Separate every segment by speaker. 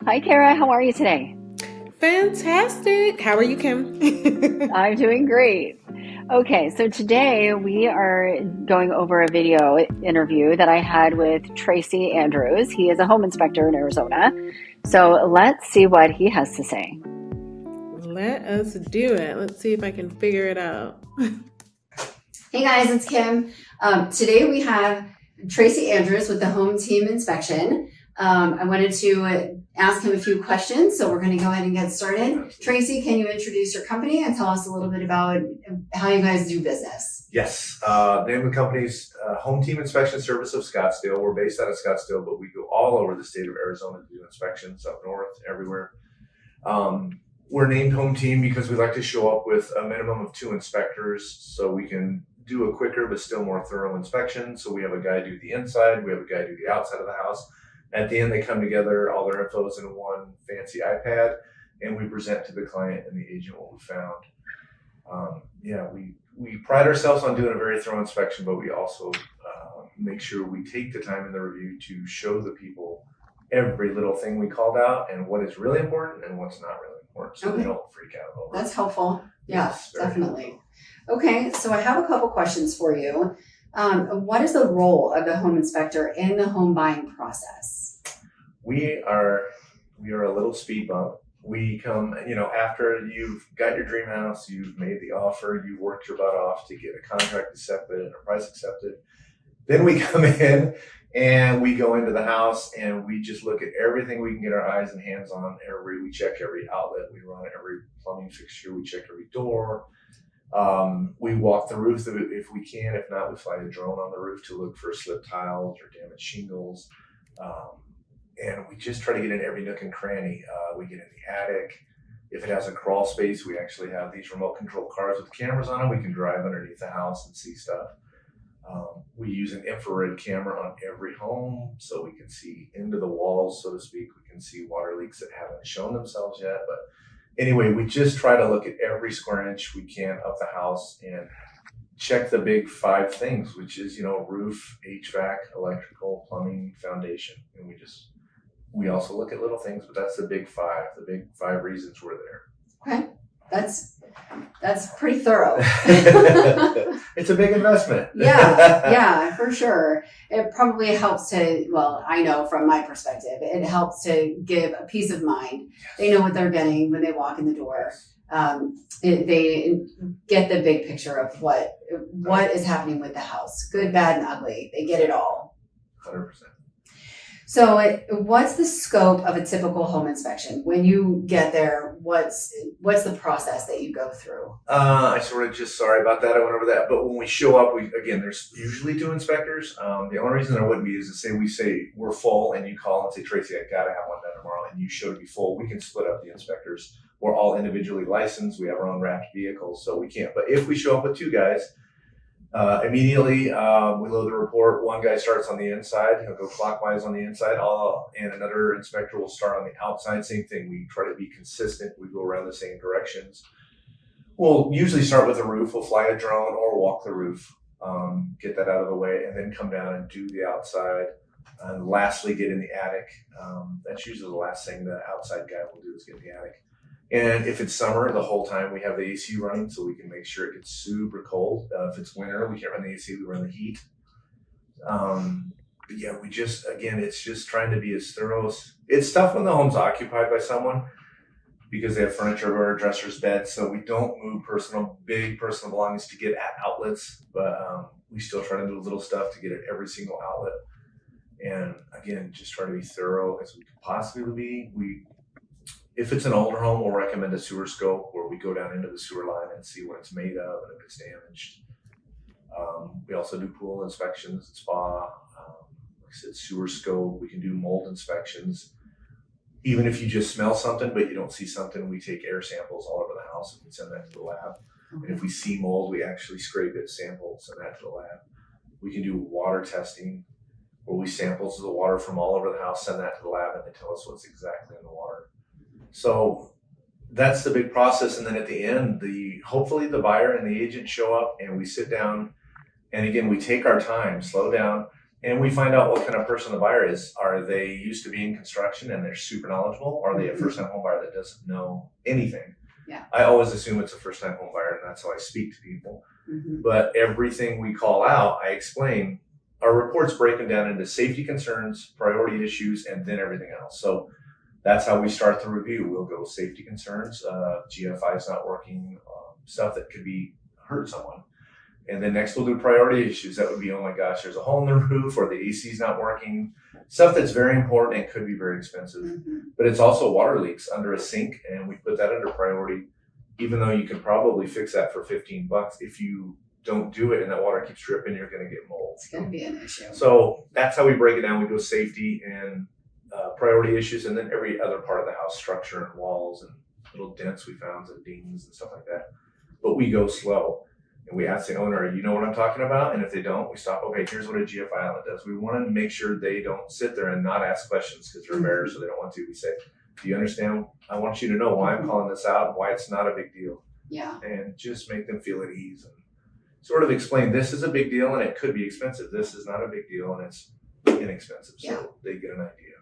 Speaker 1: Hi, Kara. How are you today?
Speaker 2: Fantastic. How are you, Kim?
Speaker 1: I'm doing great. Okay, so today we are going over a video interview that I had with Tracy Andrews. He is a home inspector in Arizona. So let's see what he has to say.
Speaker 2: Let us do it. Let's see if I can figure it out.
Speaker 3: Hey guys, it's Kim. Today we have Tracy Andrews with the Hometeam Inspection. I wanted to ask him a few questions, so we're going to go ahead and get started. Tracy, can you introduce your company and tell us a little bit about how you guys do business?
Speaker 4: Yes, the name of the company's Hometeam Inspection Service of Scottsdale. We're based out of Scottsdale, but we go all over the state of Arizona to do inspections, up north, everywhere. We're named Home Team because we like to show up with a minimum of 2 inspectors so we can do a quicker but still more thorough inspection. So we have a guy do the inside, we have a guy do the outside of the house. At the end, they come together, all their info is in one fancy iPad, and we present to the client and the agent what we found. We pride ourselves on doing a very thorough inspection, but we also make sure we take the time in the review to show the people every little thing we called out and what is really important and what's not really important, so they don't freak out over it.
Speaker 3: That's helpful. Yeah,
Speaker 4: Yes, very
Speaker 3: definitely.
Speaker 4: helpful.
Speaker 3: Okay, so I have a couple questions for you. What is the role of the home inspector in the home buying process?
Speaker 4: We are a little speed bump. We come, after you've got your dream house, you've made the offer, you've worked your butt off to get a contract accepted and a price accepted. Then we come in and we go into the house and we just look at everything we can get our eyes and hands on. We check every outlet, we run every plumbing fixture, we check every door. We walk the roof if we can. If not, we fly a drone on the roof to look for slip tiles or damaged shingles. And we just try to get in every nook and cranny. We get in the attic. If it has a crawl space, we actually have these remote control cars with cameras on them. We can drive underneath the house and see stuff. We use an infrared camera on every home so we can see into the walls, so to speak. We can see water leaks that haven't shown themselves yet. But anyway, we just try to look at every square inch we can of the house and check the big 5 things, which is, roof, HVAC, electrical, plumbing, foundation. And we also look at little things, but that's the big 5 reasons we're there.
Speaker 3: Okay, that's pretty thorough.
Speaker 4: It's a big investment.
Speaker 3: Yeah, for sure. It probably helps I know from my perspective, it helps to give a peace of mind.
Speaker 4: Yes.
Speaker 3: They know what they're getting when they walk in the door. They get the big picture of what is happening with the house, good, bad, and ugly. They get it all.
Speaker 4: 100%.
Speaker 3: So what's the scope of a typical home inspection? When you get there, what's the process that you go through?
Speaker 4: Sorry about that. I went over that. But when we show up, there's usually 2 inspectors. The only reason there wouldn't be is to say we say we're full and you call and say, Tracy, I got to have one done tomorrow, and you show to be full. We can split up the inspectors. We're all individually licensed. We have our own wrapped vehicles, so we can't. But if we show up with 2 guys, immediately we load the report. One guy starts on the inside, he'll go clockwise on the inside, and another inspector will start on the outside. Same thing, we try to be consistent. We go around the same directions. We'll usually start with the roof. We'll fly a drone or walk the roof, get that out of the way, and then come down and do the outside. And lastly, get in the attic. That's usually the last thing the outside guy will do is get in the attic. And if it's summer, the whole time we have the AC running so we can make sure it gets super cold. If it's winter, we can't run the AC, we run the heat. It's just trying to be as thorough. It's tough when the home's occupied by someone because they have furniture or dressers, beds, so we don't move big personal belongings to get at outlets, but we still try to move little stuff to get at every single outlet. And again, just try to be thorough as we could possibly be. If it's an older home, we'll recommend a sewer scope where we go down into the sewer line and see what it's made of and if it's damaged. We also do pool inspections and spa. Like I said, sewer scope. We can do mold inspections. Even if you just smell something but you don't see something, we take air samples all over the house and we send that to the lab.
Speaker 3: Okay.
Speaker 4: And if we see mold, we actually scrape it, sample, send that to the lab. We can do water testing where we sample the water from all over the house, send that to the lab, and they tell us what's exactly in the water. So that's the big process. And then at the end, hopefully the buyer and the agent show up and we sit down. And again, we take our time, slow down. And we find out what kind of person the buyer is. Are they used to being in construction and they're super knowledgeable? Or are they a first-time home buyer that doesn't know anything?
Speaker 3: Yeah.
Speaker 4: I always assume it's a first-time home buyer, and that's how I speak to people.
Speaker 3: Mm-hmm.
Speaker 4: But everything we call out, I explain. Our reports break them down into safety concerns, priority issues, and then everything else. So that's how we start the review. We'll go safety concerns, GFI is not working, stuff that could be hurt someone. And then next we'll do priority issues. That would be, oh my gosh, there's a hole in the roof or the AC is not working. Stuff that's very important and could be very expensive.
Speaker 3: Mm-hmm.
Speaker 4: But it's also water leaks under a sink, and we put that under priority, even though you can probably fix that for $15. If you don't do it and that water keeps dripping, you're going to get mold.
Speaker 3: It's going to be an issue.
Speaker 4: So that's how we break it down. We go safety and priority issues, and then every other part of the house, structure and walls and little dents we found and dings and stuff like that. But we go slow. And we ask the owner, you know what I'm talking about? And if they don't, we stop. Okay, here's what a GFI outlet does. We want to make sure they don't sit there and not ask questions because they're embarrassed or they don't want to. We say, do you understand? I want you to know why I'm calling this out, why it's not a big deal.
Speaker 3: Yeah.
Speaker 4: And just make them feel at ease and sort of explain this is a big deal and it could be expensive. This is not a big deal and it's inexpensive. So they get an idea.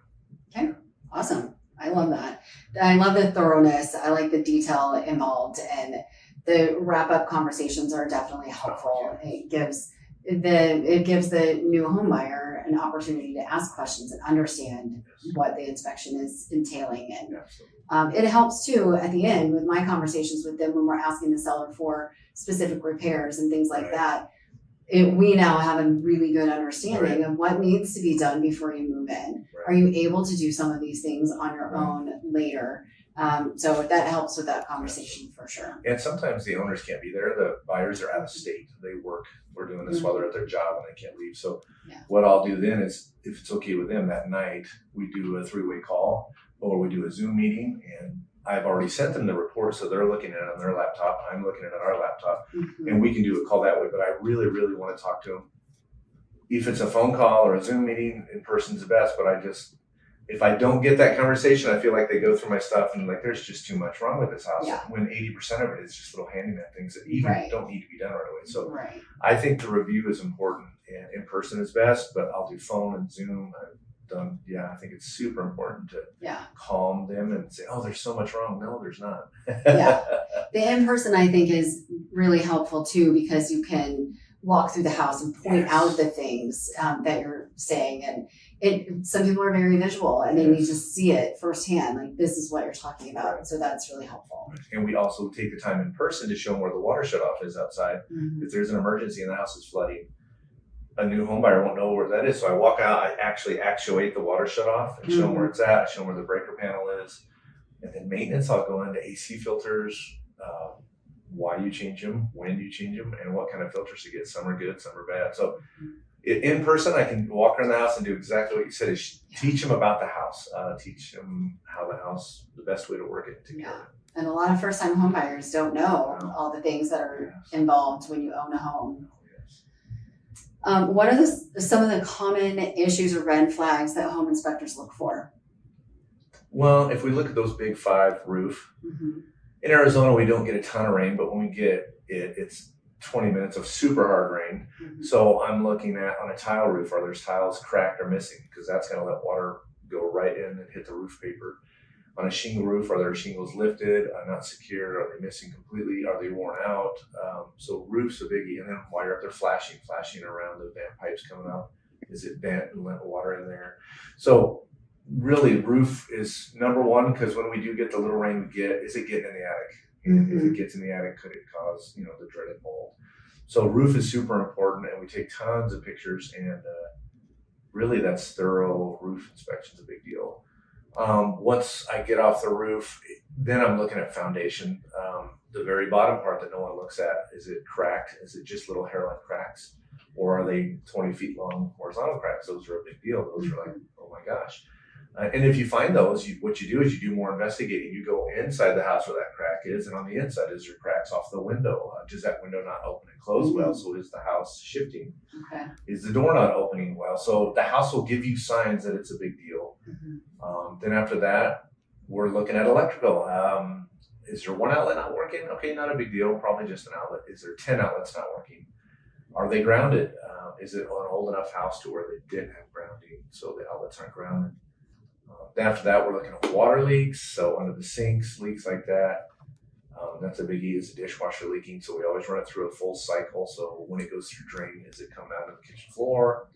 Speaker 3: Okay, awesome. I love that. I love the thoroughness. I like the detail involved, and the wrap-up conversations are definitely helpful. It gives the new home buyer an opportunity to ask questions and understand what the inspection is entailing, and it helps too at the end with my conversations with them when we're asking the seller for specific repairs and things like that. We now have a really good understanding of what needs to be done before you move in. Are you able to do some of these things on your own later? So that helps with that conversation for sure.
Speaker 4: And sometimes the owners can't be there. The buyers are out of state. They work. We're doing this while they're at their job and they can't leave. So what I'll do then is, if it's okay with them, that night we do a 3-way call or we do a Zoom meeting, and I've already sent them the report, so they're looking at it on their laptop. I'm looking at it on our laptop, and we can do a call that way. But I really, really want to talk to them. If it's a phone call or a Zoom meeting, in person's the best. But if I don't get that conversation, I feel like they go through my stuff and like there's just too much wrong with this house. When 80% of it is just little handyman things that even don't need to be done right away. So I think the review is important, and in person is best. But I'll do phone and Zoom. I think it's super important to calm them and say, oh, there's so much wrong. No, there's not.
Speaker 3: The in-person, I think, is really helpful too, because you can walk through the house and point out the things that you're saying. And some people are very visual and they need to see it firsthand. Like, this is what you're talking about. So that's really helpful.
Speaker 4: And we also take the time in person to show them where the water shutoff is outside. If there's an emergency and the house is flooding, a new home buyer won't know where that is. So I walk out, I actually actuate the water shutoff and show them where it's at. I show them where the breaker panel is. And then maintenance, I'll go into AC filters, why you change them, when you change them, and what kind of filters to get. Some are good, some are bad. So in person, I can walk around the house and do exactly what you said, is teach them about the house, teach them how the house, the best way to work it together.
Speaker 3: And a lot of first-time home buyers don't know all the things that are involved when you own a home. What are some of the common issues or red flags that home inspectors look for?
Speaker 4: Well, if we look at those big 5 roof, in Arizona, we don't get a ton of rain, but when we get it, it's 20 minutes of super hard rain. So I'm looking at, on a tile roof, are there's tiles cracked or missing? Because that's going to let water go right in and hit the roof paper. On a shingle roof, are there shingles lifted, not secured? Are they missing completely? Are they worn out? So roof's a biggie. And then why are there flashing around the vent pipes coming up? Is it bent and let water in there? So really, roof is number one, because when we do get the little rain we get, is it getting in the attic? And if it gets in the attic, could it cause, the dreaded mold? So roof is super important, and we take tons of pictures, and really that's thorough roof inspection is a big deal. Once I get off the roof, then I'm looking at foundation. The very bottom part that no one looks at, is it cracked? Is it just little hairline cracks? Or are they 20 feet long horizontal cracks? Those are a big deal. Those are like, oh my gosh. And if you find those, what you do is you do more investigating. You go inside the house where that crack is, and on the inside, is there cracks off the window? Does that window not open and close well? So is the house shifting? Is the door not opening well? So the house will give you signs that it's a big deal. Then after that, we're looking at electrical. Is there one outlet not working? Okay, not a big deal, probably just an outlet. Is there 10 outlets not working? Are they grounded? Is it an old enough house to where they didn't have grounding, so the outlets aren't grounded? Then after that, we're looking at water leaks, so under the sinks, leaks like that. That's a biggie. Is the dishwasher leaking? So we always run it through a full cycle. So when it goes through drain, does it come out of the kitchen floor?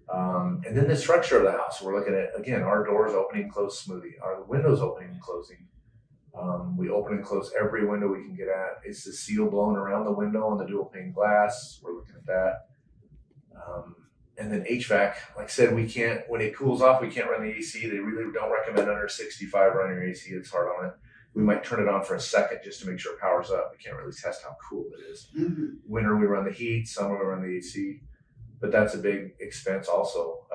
Speaker 4: And then the structure of the house. We're looking at, again, our doors opening, close smoothly. Are the windows opening and closing? We open and close every window we can get at. Is the seal blown around the window on the dual pane glass? We're looking at that. And then HVAC, like I said, we can't, when it cools off, we can't run the AC. They really don't recommend under 65 running your AC. It's hard on it. We might turn it on for a second just to make sure it powers up. We can't really test how cool it is. Winter, we run the heat. Summer, we run the AC. But that's a big expense also.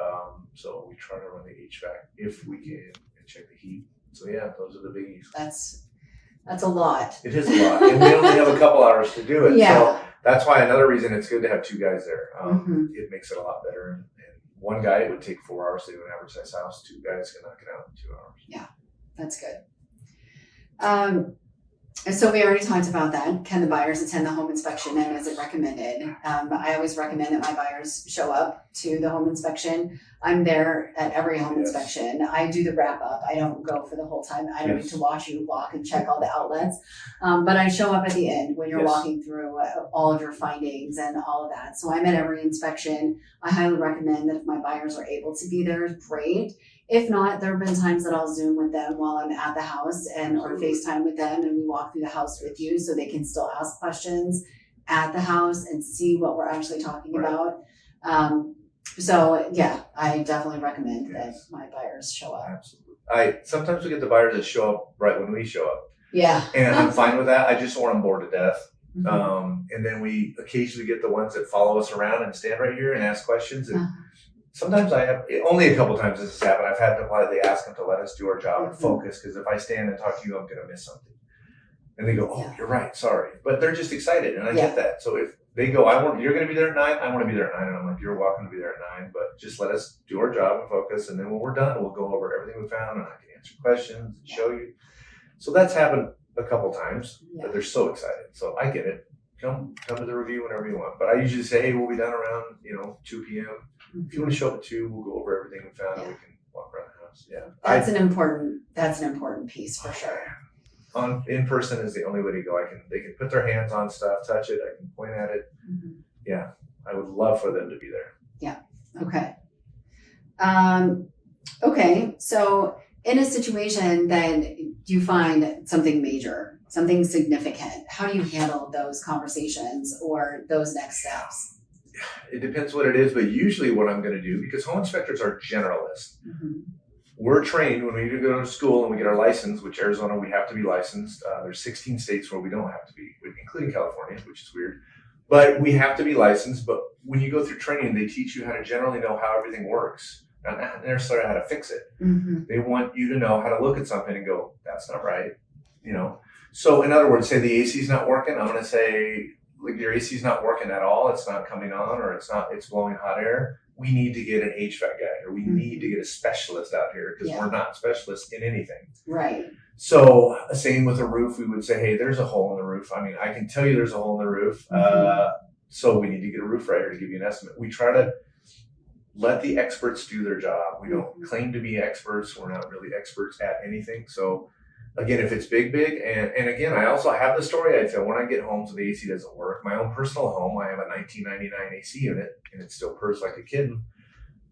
Speaker 4: So we try to run the HVAC if we can and check the heat. So yeah, those are the biggies.
Speaker 3: That's a lot.
Speaker 4: It is a lot. And we only have a couple hours to do it.
Speaker 3: Yeah.
Speaker 4: So that's why another reason it's good to have two guys there. It makes it a lot better. And one guy, it would take 4 hours to do an average size house. Two guys can knock it out in 2 hours.
Speaker 3: Yeah, that's good. So we already talked about that. Can the buyers attend the home inspection, and is it recommended? I always recommend that my buyers show up to the home inspection. I'm there at every home inspection. I do the wrap up. I don't go for the whole time. I don't need to watch you walk and check all the outlets. But I show up at the end when you're walking through all of your findings and all of that. So I'm at every inspection. I highly recommend that if my buyers are able to be there, great. If not, there have been times that I'll Zoom with them while I'm at the house or FaceTime with them, and we walk through the house with you so they can still ask questions at the house and see what we're actually talking about. So yeah, I definitely recommend that my buyers show up.
Speaker 4: Absolutely. Sometimes we get the buyers that show up right when we show up.
Speaker 3: Yeah.
Speaker 4: And I'm fine with that. I just want them bored to death. And then we occasionally get the ones that follow us around and stand right here and ask questions. And sometimes I have, only a couple times this has happened, I've had to politely ask them to let us do our job and focus, because if I stand and talk to you, I'm going to miss something. And they go, oh, you're right, sorry. But they're just excited, and I get that. So if they go, you're going to be there at 9, I want to be there at 9. And I'm like, you're welcome to be there at 9, but just let us do our job and focus. And then when we're done, we'll go over everything we found, and I can answer questions and show you. So that's happened a couple times, but they're so excited. So I get it. Come to the review whenever you want. But I usually say, hey, we'll be done around 2 p.m. If you want to show up at 2, we'll go over everything we found and we can walk around the house. Yeah. That's
Speaker 3: an important piece for sure.
Speaker 4: In person is the only way to go. They can put their hands on stuff, touch it, I can point at it. Yeah. I would love for them to be there.
Speaker 3: Yeah. Okay. Okay. So in a situation that you find something major, something significant, how do you handle those conversations or those next steps?
Speaker 4: It depends what it is, but usually what I'm going to do, because home inspectors are generalists. We're trained when we go to school and we get our license, which Arizona, we have to be licensed. There's 16 states where we don't have to be, including California, which is weird. But we have to be licensed. But when you go through training, they teach you how to generally know how everything works, not necessarily how to fix it. They want you to know how to look at something and go, that's not right. So in other words, say the AC is not working. I'm going to say, like, your AC is not working at all. It's not coming on, or it's blowing hot air. We need to get an HVAC guy, or we need to get a specialist out here, because we're not specialists in anything.
Speaker 3: Right.
Speaker 4: So same with a roof, we would say, hey, there's a hole in the roof. I mean, I can tell you there's a hole in the roof. So we need to get a roof writer to give you an estimate. We try to let the experts do their job. We don't claim to be experts. We're not really experts at anything. So again, if it's big, and again, I also have the story. I'd say when I get home, so the AC doesn't work. My own personal home, I have a 1999 AC unit, and it still purrs like a kitten.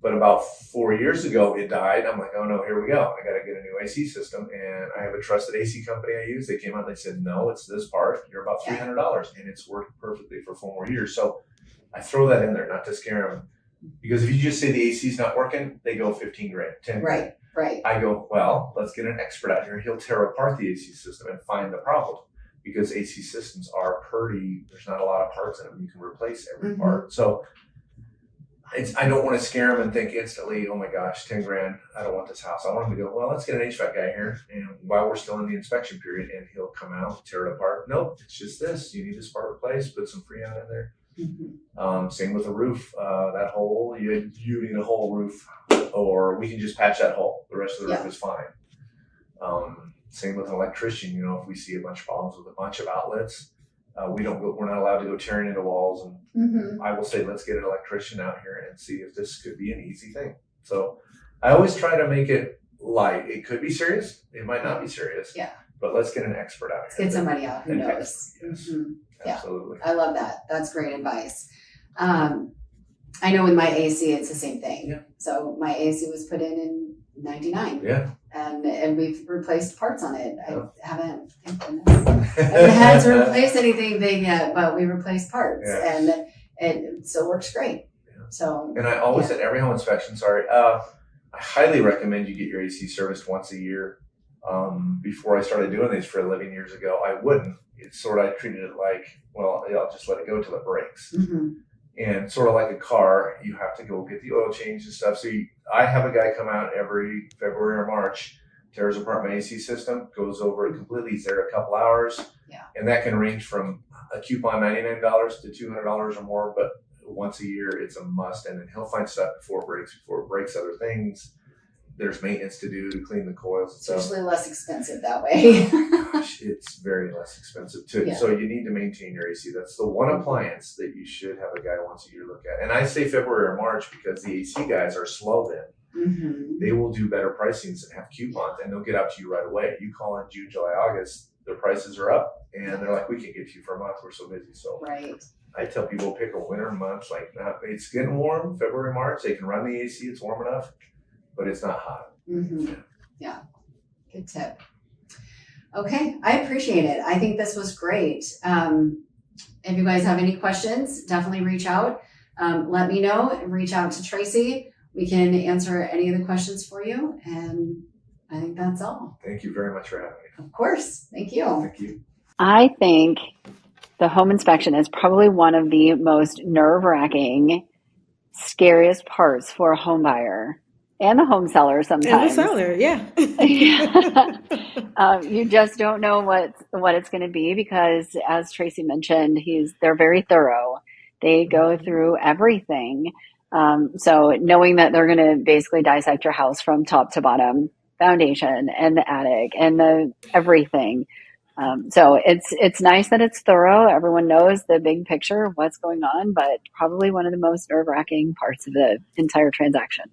Speaker 4: But about 4 years ago, it died. I'm like, oh no, here we go. I got to get a new AC system. And I have a trusted AC company I use. They came out and they said, no, it's this part. You're about $300. And it's worked perfectly for 4 more years. So I throw that in there, not to scare them. Because if you just say the AC's not working, they go 15 grand, 10 grand.
Speaker 3: Right.
Speaker 4: I go, well, let's get an expert out here. He'll tear apart the AC system and find the problem, because AC systems are there's not a lot of parts in them. You can replace every part. So I don't want to scare them and think instantly, oh my gosh, 10 grand, I don't want this house. I want them to go, well, let's get an HVAC guy here, and while we're still in the inspection period, and he'll come out, tear it apart. Nope, it's just this. You need this part replaced, put some Freon in there. Same with a roof. That hole, you need a whole roof, or we can just patch that hole. The rest of the roof is fine. Same with an electrician. If we see a bunch of problems with a bunch of outlets, We're not allowed to go tearing into walls. And
Speaker 3: Mm-hmm.
Speaker 4: I will say, let's get an electrician out here and see if this could be an easy thing. So I always try to make it light. It could be serious. It might not be serious.
Speaker 3: Yeah.
Speaker 4: But let's get an expert out
Speaker 3: Let's
Speaker 4: here.
Speaker 3: get somebody out who
Speaker 4: And
Speaker 3: knows.
Speaker 4: yes,
Speaker 3: Mhm. Yeah.
Speaker 4: absolutely.
Speaker 3: I love that. That's great advice. I know with my AC, it's the same thing.
Speaker 4: Yeah.
Speaker 3: So my AC was put in 99.
Speaker 4: Yeah.
Speaker 3: And we've replaced parts on it.
Speaker 4: Yeah.
Speaker 3: I haven't, thank goodness, I haven't had to replace anything big yet, but we replaced parts,
Speaker 4: Yeah.
Speaker 3: and it still works great.
Speaker 4: Yeah.
Speaker 3: So,
Speaker 4: And I always, at every home inspection, I highly recommend you get your AC serviced once a year. Before I started doing these for a living years ago, I wouldn't. It's sort of, I treated it like, well, I'll just let it go till it breaks.
Speaker 3: mm-hmm.
Speaker 4: And sort of like a car, you have to go get the oil change and stuff. So I have a guy come out every February or March, tears apart my AC system, goes over it completely. He's there a couple hours.
Speaker 3: Yeah.
Speaker 4: And that can range from a coupon $99 to $200 or more. But once a year, it's a must. And then he'll find stuff before it breaks other things. There's maintenance to do to clean the coils and
Speaker 3: It's
Speaker 4: stuff.
Speaker 3: usually less expensive that way.
Speaker 4: Gosh, it's very less expensive too.
Speaker 3: Yeah.
Speaker 4: So you need to maintain your AC. That's the one appliance that you should have a guy once a year look at. And I say February or March because the AC guys are slow then.
Speaker 3: Mm-hmm.
Speaker 4: They will do better pricings and have coupons, and they'll get out to you right away. You call in June, July, August, their prices are up, and they're like, we can get to you for a month. We're so busy. So
Speaker 3: Right.
Speaker 4: I tell people pick a winter month. Like, it's getting warm, February, March. They can run the AC. It's warm enough, but it's not hot.
Speaker 3: Mm-hmm. Yeah. Good tip. Okay. I appreciate it. I think this was great. If you guys have any questions, definitely reach out. Let me know. Reach out to Tracy. We can answer any of the questions for you. And I think that's all.
Speaker 4: Thank you very much for having me.
Speaker 3: Of course. Thank you.
Speaker 4: Thank you.
Speaker 1: I think the home inspection is probably one of the most nerve-wracking, scariest parts for a home buyer and the home seller sometimes.
Speaker 2: And the seller, yeah.
Speaker 1: You just don't know what it's going to be because, as Tracy mentioned, they're very thorough. They go through everything. So knowing that they're going to basically dissect your house from top to bottom, foundation and the attic and the everything. So it's nice that it's thorough. Everyone knows the big picture, what's going on, but probably one of the most nerve-wracking parts of the entire transaction.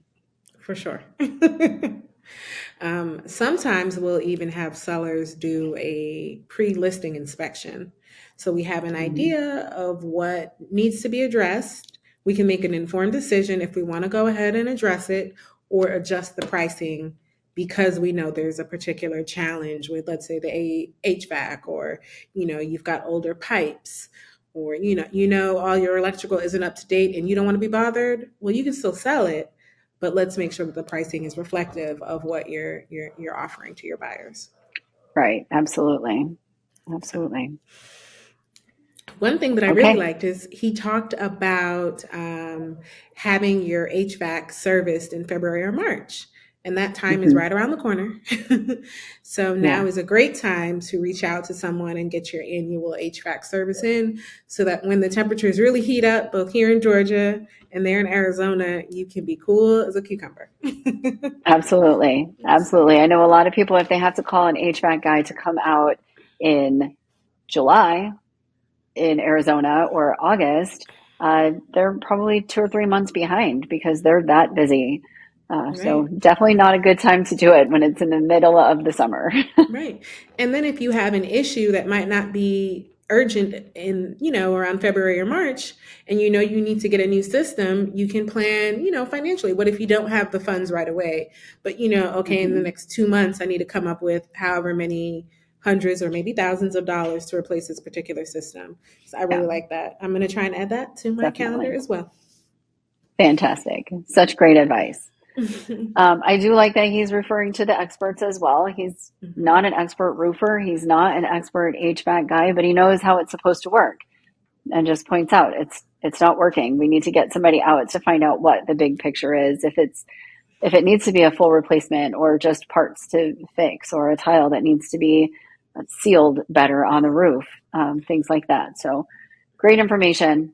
Speaker 2: For sure. Sometimes we'll even have sellers do a pre-listing inspection. So we have an idea of what needs to be addressed. We can make an informed decision if we want to go ahead and address it or adjust the pricing because we know there's a particular challenge with, let's say, the HVAC, or, you've got older pipes, or, all your electrical isn't up to date and you don't want to be bothered. Well, you can still sell it, but let's make sure that the pricing is reflective of what you're offering to your buyers.
Speaker 1: Right. Absolutely. Absolutely.
Speaker 2: One thing that I really liked is he talked about having your HVAC serviced in February or March. And that time is right around the corner. So now is a great time to reach out to someone and get your annual HVAC service in so that when the temperatures really heat up, both here in Georgia and there in Arizona, you can be cool as a cucumber.
Speaker 1: Absolutely. Absolutely. I know a lot of people, if they have to call an HVAC guy to come out in July in Arizona or August, they're probably 2 or 3 months behind because they're that busy. So definitely not a good time to do it when it's in the middle of the summer.
Speaker 2: Right. And then if you have an issue that might not be urgent in, around February or March, and you need to get a new system, you can plan, financially. What if you don't have the funds right away? But, in the next 2 months, I need to come up with however many hundreds or maybe thousands of dollars to replace this particular system. So I really like that. I'm going to try and add that to my calendar as well.
Speaker 1: Fantastic. Such great advice. I do like that he's referring to the experts as well. He's not an expert roofer. He's not an expert HVAC guy, but he knows how it's supposed to work and just points out it's not working. We need to get somebody out to find out what the big picture is. If it needs to be a full replacement or just parts to fix or a tile that needs to be sealed better on the roof, things like that. So great information.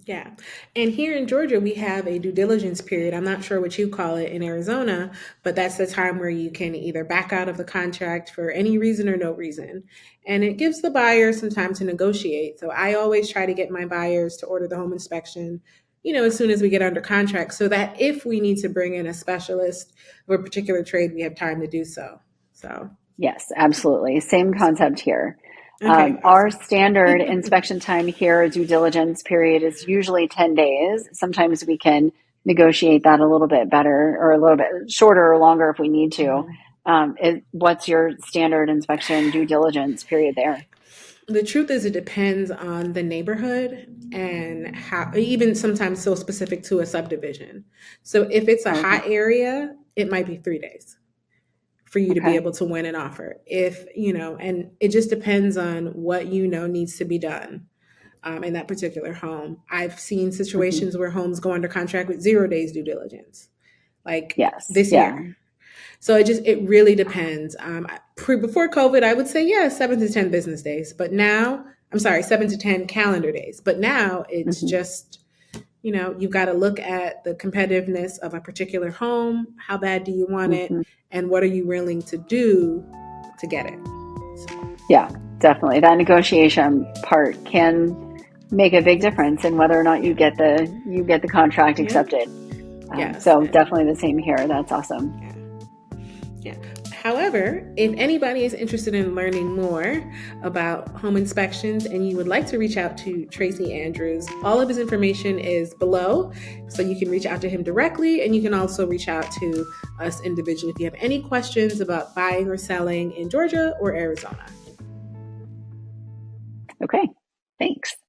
Speaker 2: Yeah. And here in Georgia, we have a due diligence period. I'm not sure what you call it in Arizona, but that's the time where you can either back out of the contract for any reason or no reason. And it gives the buyer some time to negotiate. So I always try to get my buyers to order the home inspection, as soon as we get under contract, so that if we need to bring in a specialist of a particular trade, we have time to do so. So,
Speaker 1: Yes, absolutely. Same concept here.
Speaker 2: okay,
Speaker 1: Our
Speaker 2: awesome.
Speaker 1: standard inspection time here, due diligence period, is usually 10 days. Sometimes we can negotiate that a little bit better or a little bit shorter or longer if we need to.
Speaker 2: Mhm.
Speaker 1: What's your standard inspection due diligence period there?
Speaker 2: The truth is, it depends on the neighborhood and how, even sometimes so specific to a subdivision. So if it's a
Speaker 1: Okay.
Speaker 2: hot area, it might be 3 days for you to be
Speaker 1: Okay.
Speaker 2: able to win an offer. And it just depends on what needs to be done in that particular home. I've seen
Speaker 1: Hmm.
Speaker 2: situations where homes go under contract with 0 days due diligence, like
Speaker 1: Yes.
Speaker 2: this
Speaker 1: Yeah.
Speaker 2: year. So it really depends. Before COVID, I would say, yeah, 7 to 10 business days. But now, I'm sorry, 7 to 10 calendar days. But now it's
Speaker 1: Hmm.
Speaker 2: just, you've got to look at the competitiveness of a particular home. How bad do you want it?
Speaker 1: Hmm.
Speaker 2: And what are you willing to do to get it? So,
Speaker 1: Yeah, definitely. That negotiation part can make a big difference in whether or not you get the contract
Speaker 2: yeah.
Speaker 1: accepted.
Speaker 2: Yes.
Speaker 1: So
Speaker 2: And
Speaker 1: definitely the same here. That's awesome.
Speaker 2: yeah. Yeah. However, if anybody is interested in learning more about home inspections and you would like to reach out to Tracy Andrews, all of his information is below. So you can reach out to him directly, and you can also reach out to us individually if you have any questions about buying or selling in Georgia or Arizona.
Speaker 1: Okay, thanks.